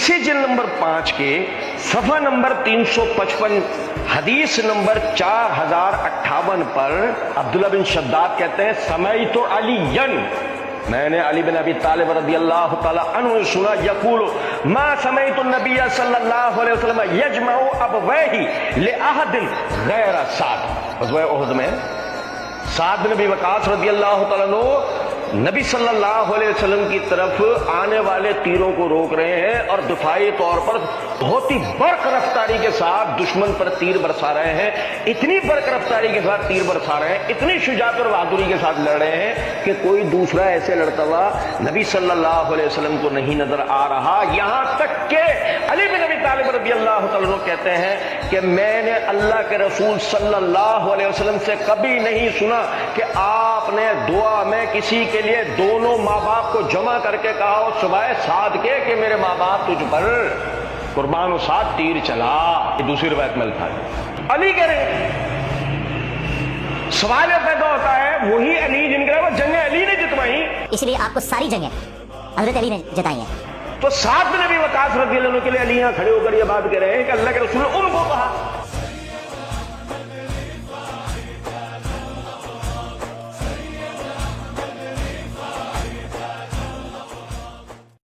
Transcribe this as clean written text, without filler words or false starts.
اسی جلد نمبر 5 کے صفحہ نمبر 355 حدیث نمبر 4058 پر عبداللہ بن شداد کہتے ہیں سمعت علیًا، میں نے علی بن ابی طالب رضی اللہ تعالی عنہ سنا یقول ما سمعت النبی صلی اللہ علیہ وسلم یجمع ابویہ لأحد غیر سعد۔ غزوہ احد میں سعد بن ابی وقاص رضی اللہ تعالی عنہ نبی صلی اللہ علیہ وسلم کی طرف آنے والے تیروں کو روک رہے ہیں اور دفاعی طور پر بہت ہی برق رفتاری کے ساتھ دشمن پر تیر برسا رہے ہیں، اتنی برق رفتاری کے ساتھ تیر برسا رہے ہیں، اتنی شجاعت اور بہادری کے ساتھ لڑ رہے ہیں کہ کوئی دوسرا ایسے لڑتا ہوا نبی صلی اللہ علیہ وسلم کو نہیں نظر آ رہا، یہاں تک کہ علی بن ابی طالب رضی اللہ تعالیٰ عنہ کہتے ہیں کہ میں نے اللہ کے رسول صلی اللہ علیہ وسلم سے کبھی نہیں سنا کہ آپ نے دعا میں کسی کے لیے دونوں ماں باپ کو جمع کر کے کہا ہو سوائے سعد کے کہ میرے ماں باپ تجھ پر قربان و سعد تیر چلا۔ یہ دوسری روایت میں الفاظ علی کہہ رہے ہیں۔ سوال یہ پیدا ہوتا ہے وہی علی جن کا وہ جنگ علی نے جتوائی، اس لیے آپ کو ساری جنگیں حضرت علی نے جتائی ہیں، تو سعد بن ابی وقاص رضی اللہ عنہ کے لیے علی یہاں کھڑے ہو کر یہ بات کہہ رہے ہیں کہ اللہ کے رسول نے ان کو کہا